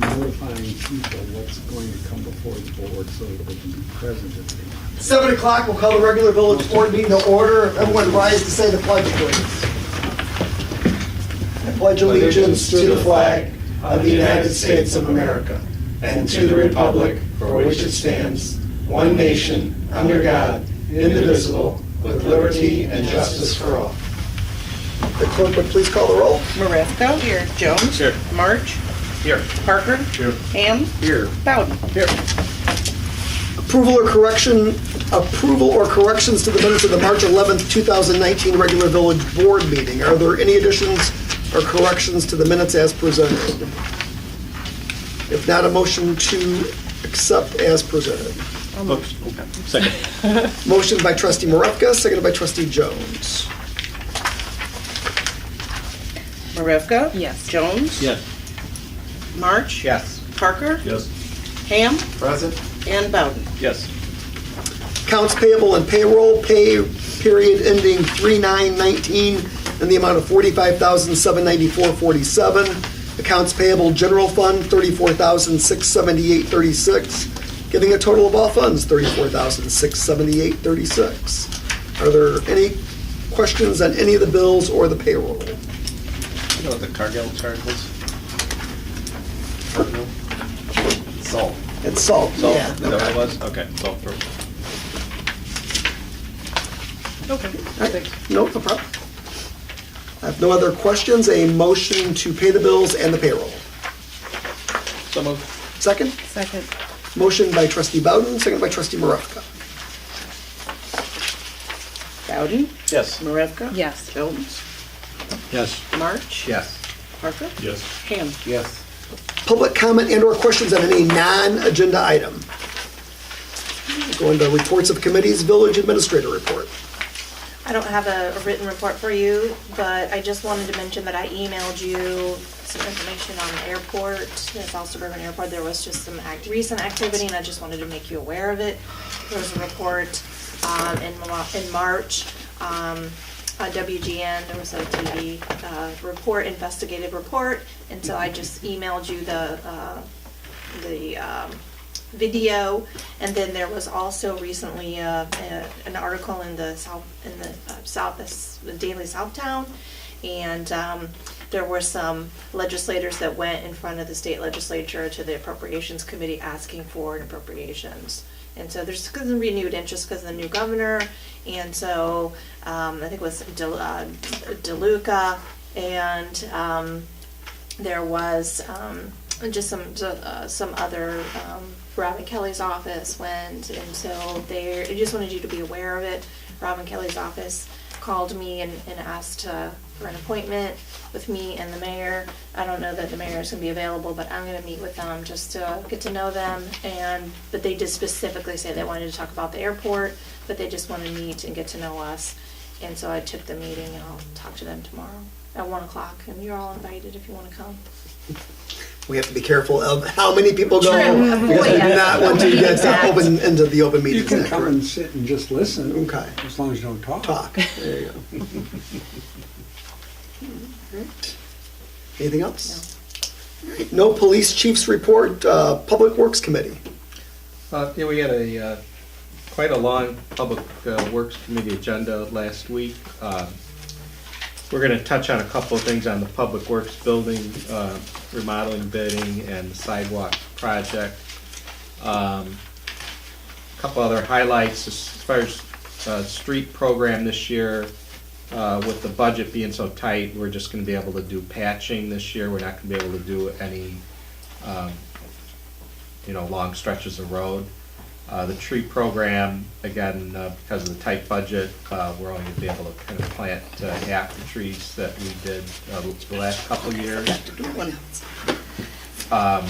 notifying people what's going to come before the board so that they can be present at the meeting. 7 o'clock, we'll call the regular village board meeting to order. Everyone rise to say the pledge, please. I pledge allegiance to the flag of the United States of America and to the republic for which it stands, one nation, under God, indivisible, with liberty and justice for all. The clerk would please call the roll. Marevka. Here. Jones. Here. March. Here. Parker. Here. Ham. Here. Bowden. Here. Approval or corrections to the minutes of the March 11th, 2019 regular village board meeting. Are there any additions or corrections to the minutes as presented? If not, a motion to accept as presented. Oops. Okay. Second. Motion by trustee Marevka, seconded by trustee Jones. Marevka. Yes. Jones. Yes. March. Yes. Parker. Yes. Ham. Present. And Bowden. Yes. Accounts payable and payroll, pay period ending 3/9/19 in the amount of $45,794.47. Accounts payable general fund, $34,678.36, giving a total of all funds, $34,678.36. Are there any questions on any of the bills or the payroll? You know what the Cargill charge was? No. Salt. It's salt. Salt. Yeah. Is that what it was? Okay. Salt. Okay. Thanks. No problem. I have no other questions. A motion to pay the bills and the payroll. So moved. Second? Second. Motion by trustee Bowden, second by trustee Marevka. Bowden. Yes. Marevka. Yes. Jones. Yes. March. Yes. Parker. Yes. Ham. Yes. Public comment and/or questions on any non-agenda item. Go into reports of committees, village administrator report. I don't have a written report for you, but I just wanted to mention that I emailed you some information on the airport, the South Suburban Airport. There was just some recent activity, and I just wanted to make you aware of it. There was a report in March on WGN. There was a TV report, investigative report, and so I just emailed you the video, and then there was also recently an article in the Daily Southtown, and there were some legislators that went in front of the state legislature to the appropriations committee asking for appropriations, and so there's some renewed interest because of the new governor, and so I think it was DeLuca, and there was just some other. Robin Kelly's office went, and so I just wanted you to be aware of it. Robin Kelly's office called me and asked for an appointment with me and the mayor. I don't know that the mayor is going to be available, but I'm going to meet with them just to get to know them. But they did specifically say they wanted to talk about the airport, but they just want to meet and get to know us. And so I took the meeting, and I'll talk to them tomorrow at 1 o'clock, and you're all invited if you want to come. We have to be careful of how many people go, True. because we do not want to get open into the open You meetings can act. come and sit and just listen. Okay. As long as you don't talk. Talk. There you go. Anything else? No police chief's report, Public Works Committee. Yeah, we had quite a long Public Works Committee agenda last week. We're going to touch on a couple of things on the Public Works building, remodeling, bidding, and the sidewalk project. A couple other highlights as far as street program this year. With the budget being so tight, we're just going to be able to do patching this year. We're not going to be able to do any, long stretches of road. The tree program, again, because of the tight budget, we're only going to be able to kind of plant half the trees that we did the last couple of years. I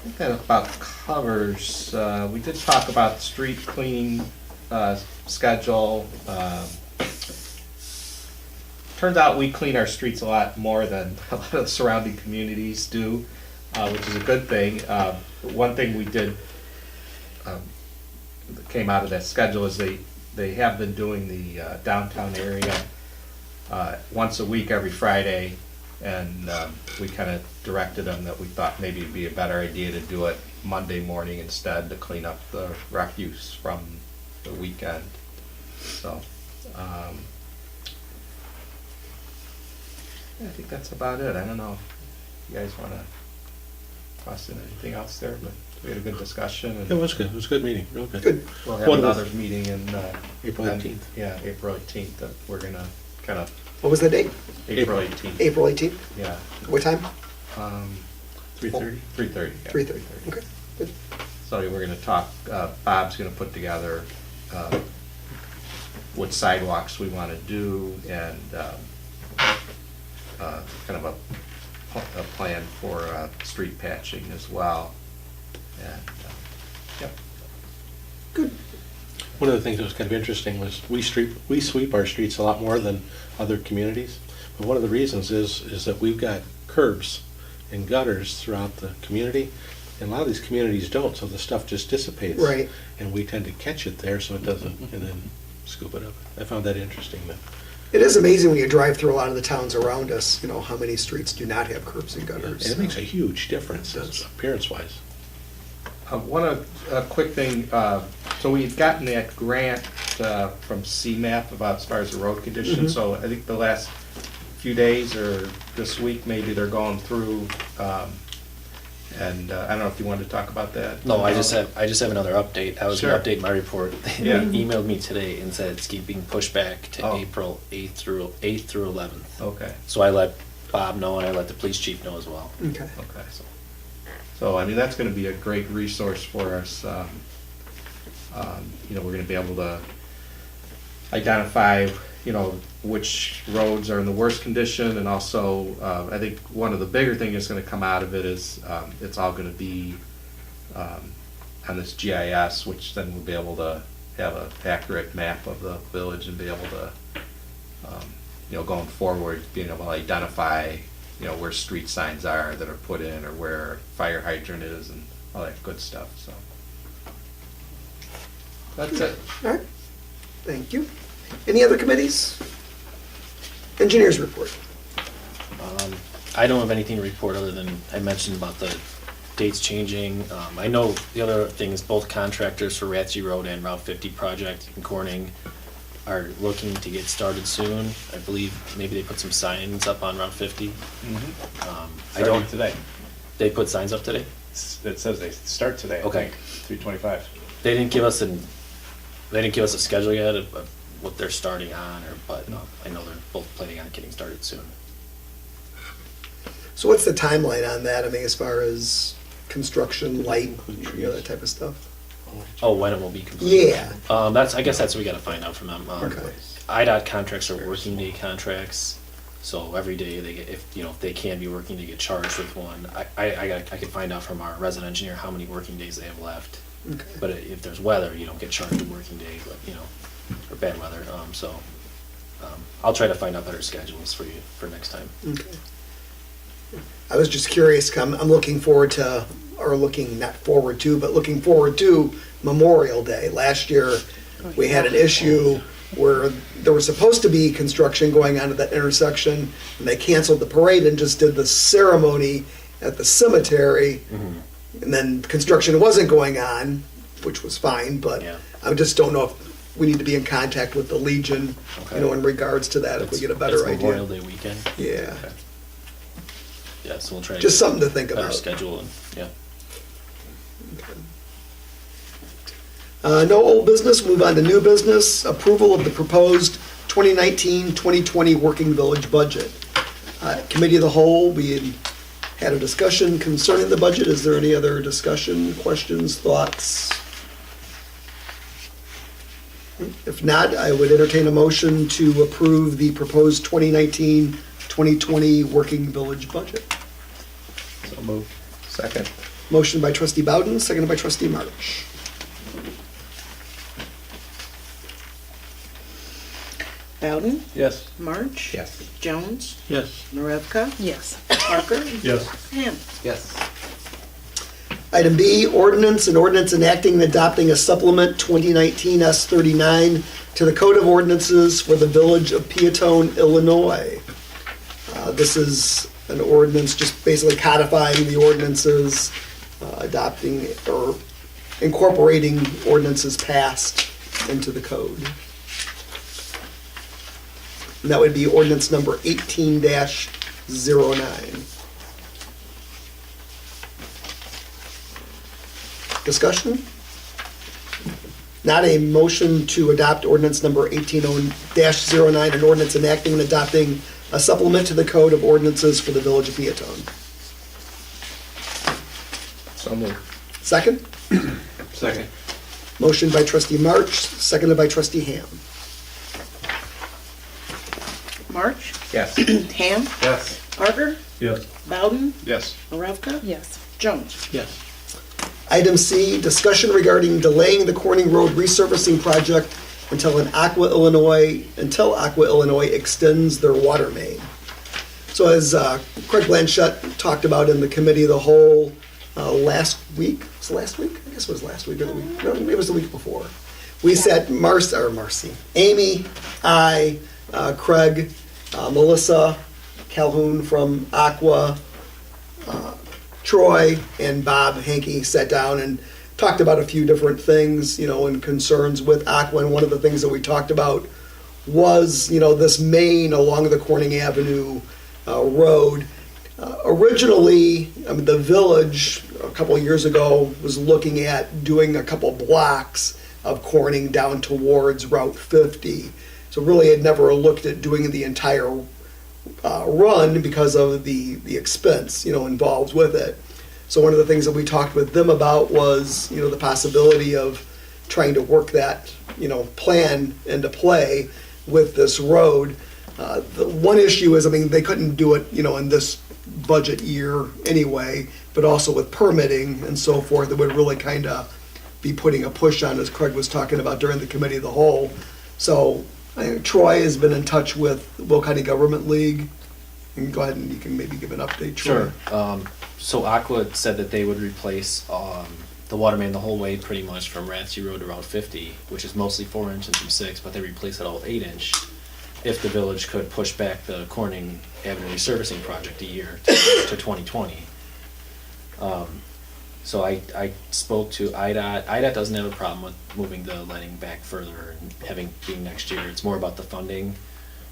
think that about covers. We did talk about the street cleaning schedule. Turns out we clean our streets a lot more than a lot of the surrounding communities do, which is a good thing. One thing we did that came out of that schedule is they have been doing the downtown area once a week, every Friday. And we kind of directed them that we thought maybe it'd be a better idea to do it Monday morning instead to clean up the refuse from the weekend. So, I think that's about it. I don't know if you guys want to toss in anything else there, but we had a good discussion. And It was good. It was a good meeting. Real good. Good. we'll have What another was- meeting in April 18th. Yeah, April 18th. That we're gonna kind of What was the date? April 18th. April 18th? Yeah. What time? 3:30. 3:30. Yeah, 3:30. Okay, good. So we're gonna talk, Bob's gonna put together what sidewalks we wanna do and kind of a plan for street patching as well. And, yep. Good. One of the things that was kind of interesting was we sweep our streets a lot more than other communities. But one of the reasons is that we've got curbs and gutters throughout the community. And a lot of these communities don't, so the stuff just dissipates. Right. And we tend to catch it there so it doesn't, and then scoop it up. I found that interesting. That It is amazing when you drive through a lot of the towns around us, you know, how many streets do not have curbs and gutters. and it makes a huge difference It does. appearance-wise. A quick thing, so we've gotten that grant from CMAP about as far as the road conditions, so I think the last few days or this week, maybe they're going through, and I don't know if you wanted to talk about that. No, I just have another update. I was Sure. gonna update my report. They Yeah. emailed me today and said it's being pushed back to Oh. April 8th through 11th. Okay, So I let Bob know and I let the police chief know as well. Okay. okay. So, I mean, that's gonna be a great resource for us. You know, we're gonna be able to identify, you know, which roads are in the worst condition, and also, I think one of the bigger things that's gonna come out of it is, it's all gonna be, on this GIS, which then we'll be able to have an accurate map of the village and be able to, you know, going forward, being able to identify, you know, where street signs are that are put in, or where fire hydrant is, and all that good stuff, so. That's it. All right. Thank you. Any other committees? Engineers report. I don't have anything to report other than I mentioned about the dates changing. I know the other thing is both contractors for Ratsey Road and Route 50 project in Corning are looking to get started soon. I believe maybe they put some signs up on Route 50. I don't, today. they put signs up today? It says they start today, I Okay. think, 3:25. They didn't give us a schedule yet of what they're starting on, but I know they're both planning on getting started soon. So what's the timeline on that? I mean, as far as construction, light, you know, that type of stuff? Oh, when it will be completed? Yeah. I guess that's what we gotta find out from them. Okay. IDOT contracts are working day contracts, so every day they get, if they can be working, they get charged with one. I can find out from our resident engineer how many working days they have left. Okay. But if there's weather, you don't get charged a working day, but, or bad weather, I'll try to find out better schedules for you for next time. Okay. I was just curious, 'cause I'm looking forward to, or looking, not forward to, but looking forward to Memorial Day. Last year, we had an issue where there was supposed to be construction going on at that intersection, and they canceled the parade and just did the ceremony at the cemetery. And then construction wasn't going on, which was fine, but Yeah. I just don't know if we need to be in contact with the Legion, Okay. in regards to that, if we get a better It's Memorial idea. Day weekend. Yeah, Yeah, so we'll try to just get something to think a better about. schedule and, yeah. No old business, move on to new business. Approval of the proposed 2019-2020 Working Village budget. Committee of the Whole, we had a discussion concerning the budget. Is there any other discussion, questions, thoughts? If not, I would entertain a motion to approve the proposed 2019-2020 Working Village budget. So moved. Second. Motion by trustee Bowden, seconded by trustee March. Bowden? Yes. March? Yes. Jones? Yes. Marevka? Yes. Parker? Yes. Ham? Yes. Item B, ordinance enacting and adopting a supplement 2019 S39 to the Code of Ordinances for the Village of Peatone, Illinois. This is an ordinance, just basically codifying the ordinances, adopting or incorporating ordinances passed into the code. And that would be ordinance number 18-09. Discussion? Not a motion to adopt ordinance number 18-09, an ordinance enacting and adopting a supplement to the code of ordinances for the Village of Peatone. So moved. Second? Second. Motion by trustee March, seconded by trustee Ham. March, Yes. Ham, Yes. Parker, Yes. Bowden, Yes. Marevka? Yes. Jones? Yes. Item C, discussion regarding delaying the Corning Road resurfacing project until Aqua Illinois extends their water main. So as Craig Blanchett talked about in the committee of the whole last week, was it last week? I guess it was last week or the week, no, it was the week before. We sat, Amy, I, Craig, Melissa Calhoun from Aqua, Troy and Bob Hankey sat down and talked about a few different things, and concerns with Aqua. And one of the things that we talked about was, this main along the Corning Avenue road. Originally, the village a couple of years ago was looking at doing a couple blocks of Corning down towards Route 50. So really had never looked at doing the entire run because of the expense, involved with it. So one of the things that we talked with them about was, the possibility of trying to work that, plan into play with this road. The one issue is, they couldn't do it, in this budget year anyway, but also with permitting and so forth, it would really kind of be putting a push on, as Craig was talking about during the committee of the whole. So I think Troy has been in touch with Will County Government League. You can go ahead and you can maybe give an update, Troy. Sure. So Aqua said that they would replace the water main the whole way pretty much from Ratsey Road to Route 50, which is mostly 4-inch and some 6, but they replace it all 8-inch if the village could push back the Corning Avenue resurfacing project a year to 2020. So I spoke to IDOT. IDOT doesn't have a problem with moving the lighting back further and being next year. It's more about the funding.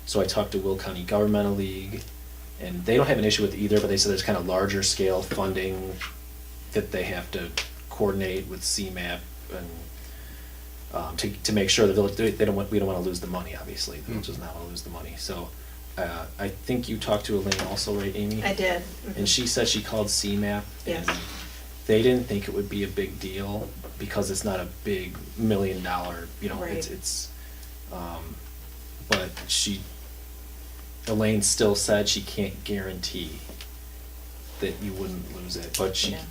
So I talked to Will County Governmental League, and they don't have an issue with either, but they said there's kind of larger scale funding that they have to coordinate with CMAP and to make sure the village, we don't want to lose the money, obviously. The village does not want to lose the money. So I think you talked to Elaine also, right, Amy? I did. And she said she called CMAP. Yes. And they didn't think it would be a big deal because it's not a big $1 million, Right. but Elaine still said she can't guarantee that you wouldn't lose it, but Yeah.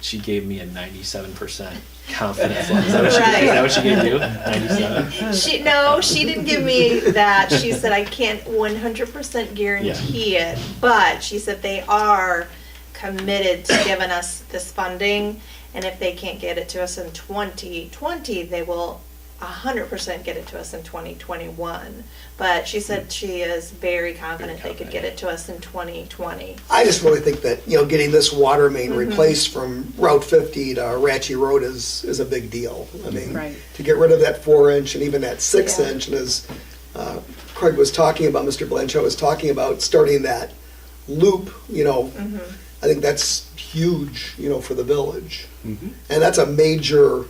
she gave me a 97% confidence level. Is that what she gave you? 97? She didn't give me that. She said I can't 100% guarantee it, but she said they are committed to giving us this funding, and if they can't get it to us in 2020, they will 100% get it to us in 2021. But she said she is very confident they could get it to us in 2020. I just really think that, getting this water main replaced from Route 50 to Ratchey Road is a big deal. Right. To get rid of that 4-inch and even that 6-inch, and as Craig was talking about, Mr. Blanchett was talking about starting that loop, I think that's huge, for the village. And that's a major,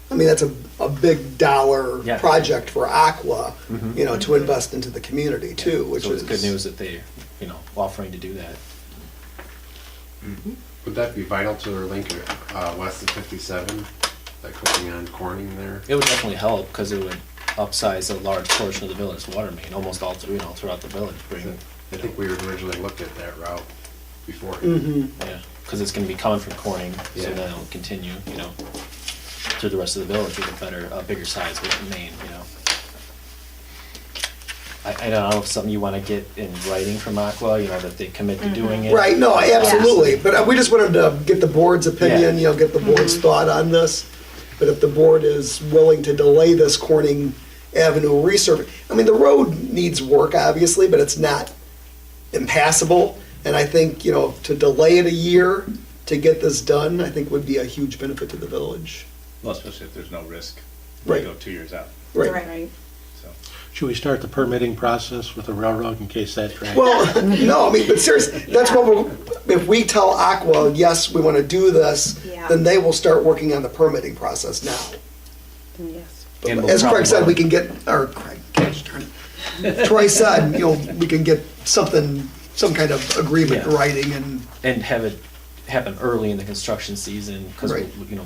that's a big dollar Yeah. project for Aqua, to invest into the community too, which So is it's good news that they, offering to do that. Would that be vital to their link west of 57, like hooking on Corning there? It would definitely help because it would upsize a large portion of the village water main, almost all through, throughout the village. I think we originally looked at that route before. Yeah, because it's going to be coming from Corning, so Yeah. then it'll continue, through the rest of the village with a bigger size with the main, I don't know if something you want to get in writing from Aqua, that they commit to doing it. Right, no, absolutely, but we just wanted to get the board's opinion, Yeah. get the board's thought on this. But if the board is willing to delay this Corning Avenue resurface, the road needs work, obviously, but it's not impassable. And I think, you know, to delay it a year to get this done, I think would be a huge benefit to the village. Well, especially if there's no risk. Right. We go 2 years out, Right. Right. so. Should we start the permitting process with the railroad in case that drags? Well, no, I mean, but seriously, that's what if we tell Aqua, yes, we want to do this, Yeah. then they will start working on the permitting process now. Yes. And we'll As Craig probably- said, we can get, or Craig, gosh darn it. Troy said, you know, we can get something, some kind of agreement in Yeah. writing and, And have it happen early in the construction season, because, Right. you know,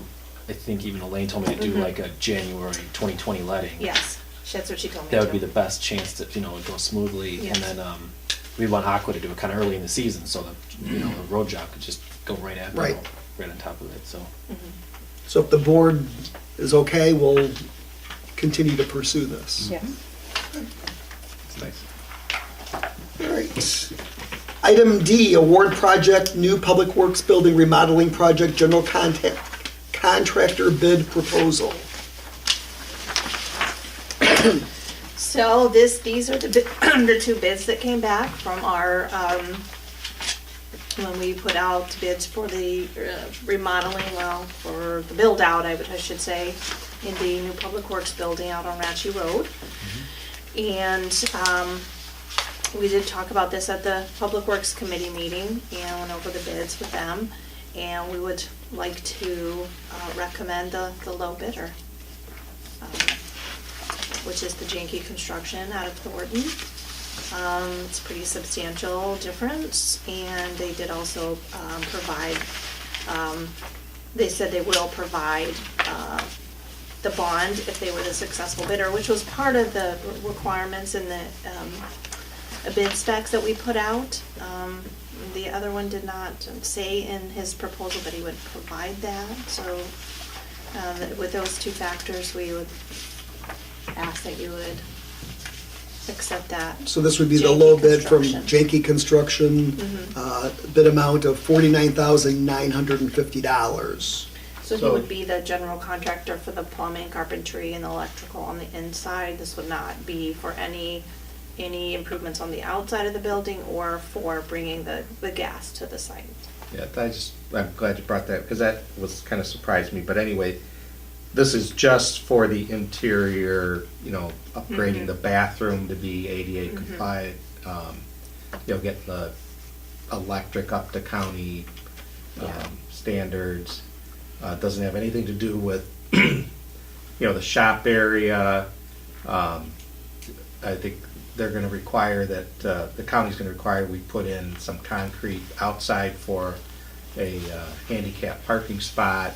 I think even Elaine told me to do like a January 2020 letting. Yes, that's what she told me. That would too. be the best chance to, you know, go smoothly. Yes. And then we want Aqua to do it kind of early in the season, so that, you know, the road job could just go right after, Right. right on top of it, so. so if the board is okay, we'll continue to pursue this. Yes. It's nice. All right. Item D, award project, new public works building remodeling project, general contractor bid proposal. So these are the, the two bids that came back from our, when we put out bids for the remodeling, well, for the build out, I should say, in the new Public Works building out on Ratchy Road. And we did talk about this at the Public Works Committee meeting and went over the bids with them. And we would like to recommend the low bidder, which is the Janke Construction out of Thornton. It's a pretty substantial difference, and they did also provide, they said they will provide the bond if they were the successful bidder, which was part of the requirements in the bid specs that we put out. The other one did not say in his proposal that he would provide that, so with those two factors, we would ask that you would accept that. So this would be the Janke low bid from Construction. Janke Construction, bid amount of $49,950. So he So- would be the general contractor for the plumbing, carpentry, and electrical on the inside. This would not be for any improvements on the outside of the building or for bringing the gas to the site. Yeah, I'm glad you brought that, because that was kind of surprised me, but anyway, this is just for the interior, you know, upgrading the bathroom to be ADA compliant, you know, getting the electric up to county standards. Doesn't have anything to do with, you know, the shop area. I think they're gonna require that, the county's gonna require we put in some concrete outside for a handicap parking spot.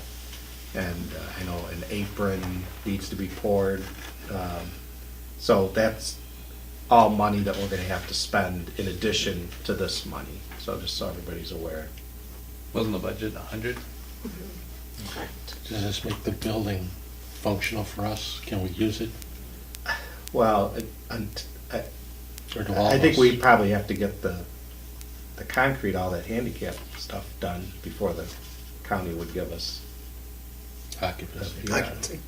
And I know an apron needs to be poured. So that's all money that we're gonna have to spend in addition to this money. So just so everybody's aware. Wasn't the budget 100? Correct. Does this make the building functional for us? Can we use it? Well, Or do all I think those- we probably have to get the concrete, all that handicap stuff done before the county would give us. Occupancy. Yeah, Occupancy.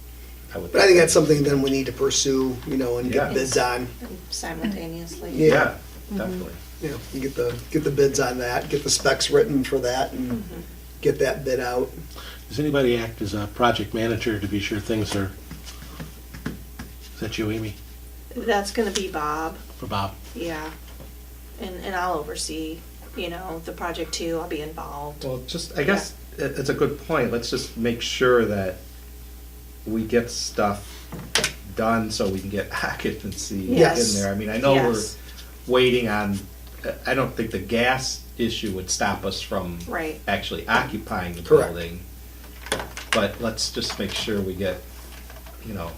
would But I think that's something then we need to pursue, you know, and Yeah. get bids on. Simultaneously. Yeah. Yeah, definitely. You know, you get the bids on that, get the specs written for that and get that bid out. Does anybody act as a project manager to be sure things are, is that you, Amy, That's gonna be Bob, for Bob? yeah. And I'll oversee, you know, the project too. I'll be involved. Well, I guess it's a good point. Let's just make sure that we get stuff done so we can get occupancy Yes. in there. I mean, I know we're Yes. waiting on, I don't think the gas issue would stop us from Right. actually occupying the Correct. building. But let's just make sure we get, you know,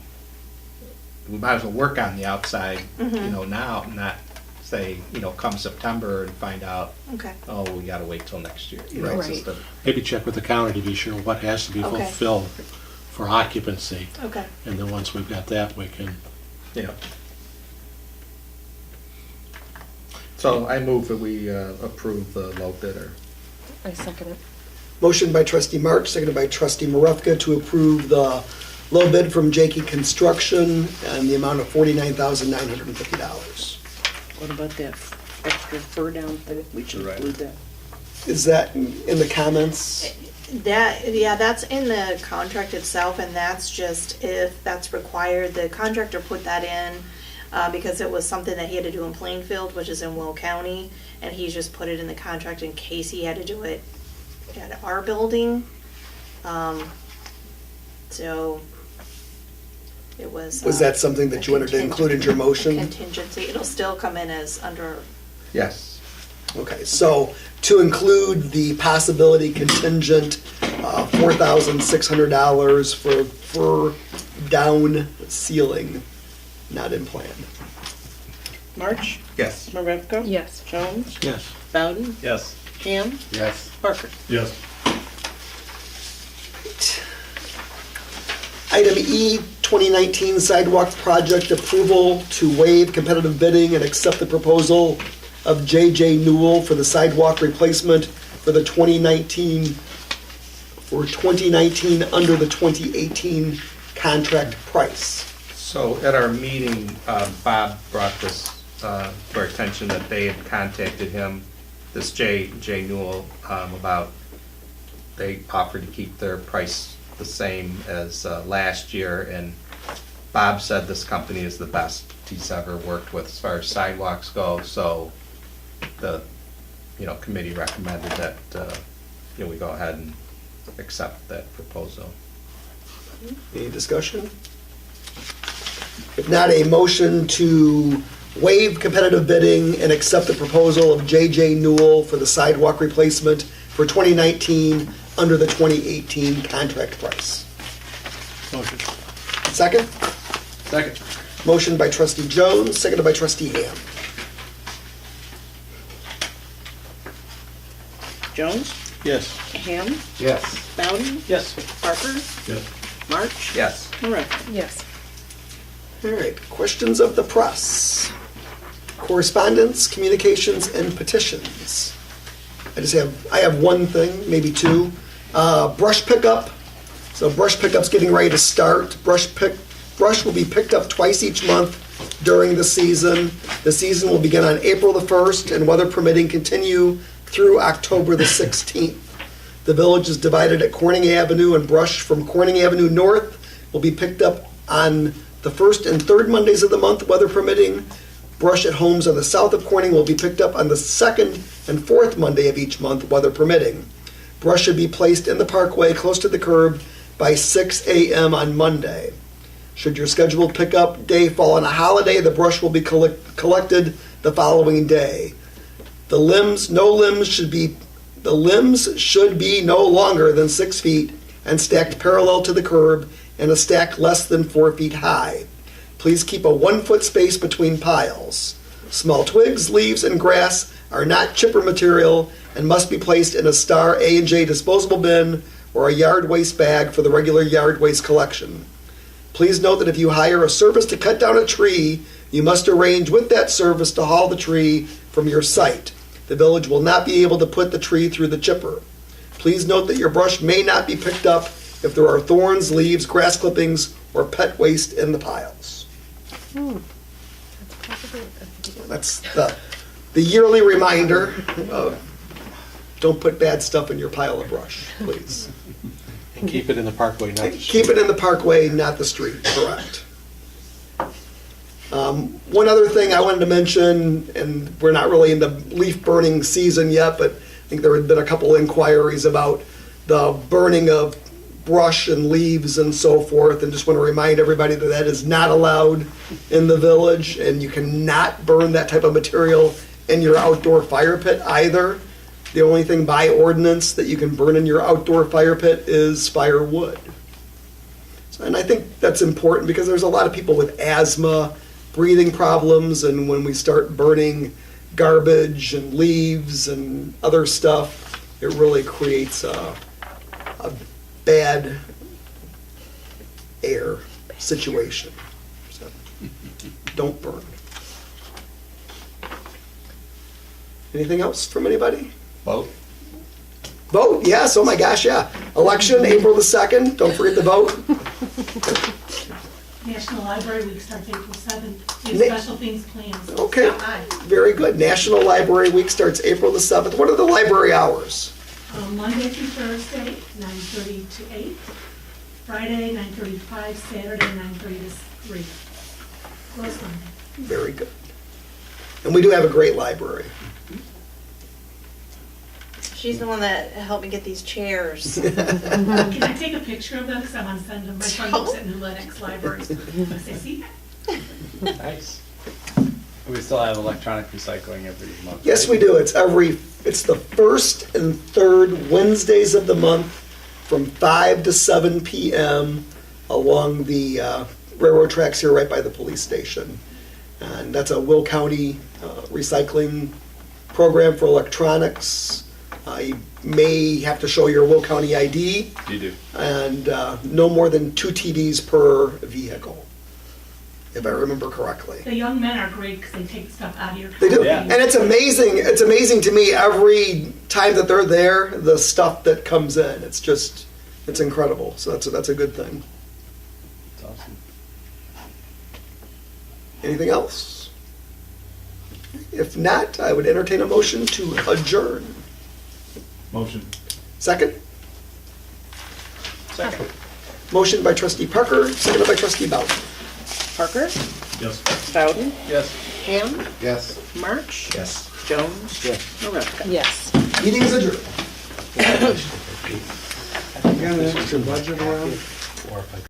we might as well work on the outside, you know, now, not say, you know, come September and find out, Okay. oh, we gotta wait till next year. You know, it's just a- Maybe check with the county to be sure what has to be Okay. fulfilled for occupancy. Okay. And then once we've got that, we can, Yeah. So I move that we approve the low bidder. I second it. Motion by trustee March, seconded by trustee Marevka to approve the low bid from Janke Construction and the amount of $49,950. What about that extra fur down, but we should Right. include that. Is that in the comments? That's in the contract itself, and that's just if that's required. The contractor put that in because it was something that he had to do in Plainfield, which is in Will County, and he just put it in the contract in case he had to do it at our building. So it was. Was that something that you wanted to include in your motion? Contingency. It'll still come in as under. Yes. Okay, so to include the possibility contingent, $4,600 for down ceiling, not in plan. March, Yes. Marevka? Yes. Jones? Yes. Bowden? Yes. Ham? Yes. Parker? Yes. Item E, 2019 sidewalk project approval to waive competitive bidding and accept the proposal of J.J. Newell for the sidewalk replacement for the 2019 under the 2018 contract price. So at our meeting, Bob brought this to our attention that they had contacted him, this J. Newell, about, they offered to keep their price the same as last year, and Bob said this company is the best he's ever worked with as far as sidewalks go, so the, committee recommended that, we go ahead and accept that proposal. Any discussion? If not, a motion to waive competitive bidding and accept the proposal of J.J. Newell for the sidewalk replacement for 2019 under the 2018 contract price. Motion. Second? Second. Motion by trustee Jones, seconded by trustee Ham. Jones? Yes. Ham? Yes. Bowden? Yes. Parker? Yes. March? Yes. Marevka? Yes. All right, questions of the press. Correspondence, communications, and petitions. I have one thing, maybe two. Brush pickup. So brush pickup's getting ready to start. Brush will be picked up twice each month during the season. The season will begin on April the 1st and weather permitting continue through October the 16th. The village is divided at Corning Avenue, and brush from Corning Avenue North will be picked up on the first and third Mondays of the month, weather permitting. Brush at homes on the south of Corning will be picked up on the second and fourth Monday of each month, weather permitting. Brush should be placed in the parkway close to the curb by 6 a.m. on Monday. Should your scheduled pickup day fall on a holiday, the brush will be collected the following day. The limbs should be no longer than 6 feet and stacked parallel to the curb, and a stack less than 4 feet high. Please keep a 1 foot space between piles. Small twigs, leaves, and grass are not chipper material and must be placed in a Star A&J disposable bin or a yard waste bag for the regular yard waste collection. Please note that if you hire a service to cut down a tree, you must arrange with that service to haul the tree from your site. The village will not be able to put the tree through the chipper. Please note that your brush may not be picked up if there are thorns, leaves, grass clippings, or pet waste in the piles. That's the yearly reminder of don't put bad stuff in your pile of brush, please. And keep it in the parkway, not the street. Keep it in the parkway, not the street, correct. One other thing I wanted to mention, and we're not really in the leaf burning season yet, but I think there had been a couple inquiries about the burning of brush and leaves and so forth, and just want to remind everybody that that is not allowed in the village, and you cannot burn that type of material in your outdoor fire pit either. The only thing by ordinance that you can burn in your outdoor fire pit is firewood. And I think that's important because there's a lot of people with asthma, breathing problems, and when we start burning garbage and leaves and other stuff, it really creates a bad air situation. So, don't burn. Anything else from anybody? Vote. Vote, yes, oh my gosh, yeah. Election, April the 2nd, don't forget to vote. National Library Week starts April 7th. We have Na- special things planned. So Okay, stop by. very good. National Library Week starts April the 7th. What are the library hours? Monday through Thursday, 9:30 to 8. Friday, 9:30 to 5. Saturday, 9:30 to 3. Closed Monday. Very good. And we do have a great library. She's the one that helped me get these chairs. Can I take a picture of them? Because I want to send them. My friend works at New Lenox Library. I say, see? Nice. We still have electronic recycling every month. Yes, we right? do. It's the first and third Wednesdays of the month from 5 to 7 p.m. along the railroad tracks here right by the police station. And that's a Will County recycling program for electronics. You may have to show your Will County ID You do. and no more than 2 TVs per vehicle, if I remember correctly. The young men are great because they take stuff out of your car. They do. Yeah. And it's amazing to me every time that they're there, the stuff that comes in. It's incredible. So that's a good thing. It's awesome. Anything else? If not, I would entertain a motion to adjourn. Motion. Second? Second. Motion by trustee Parker, seconded by trustee Bowden. Parker? Yes. Bowden? Yes. Ham? Yes. March? Yes. Jones? Yes. Maravka? Yes. Meeting is adjourned. You got an extra budget around? 4 or 5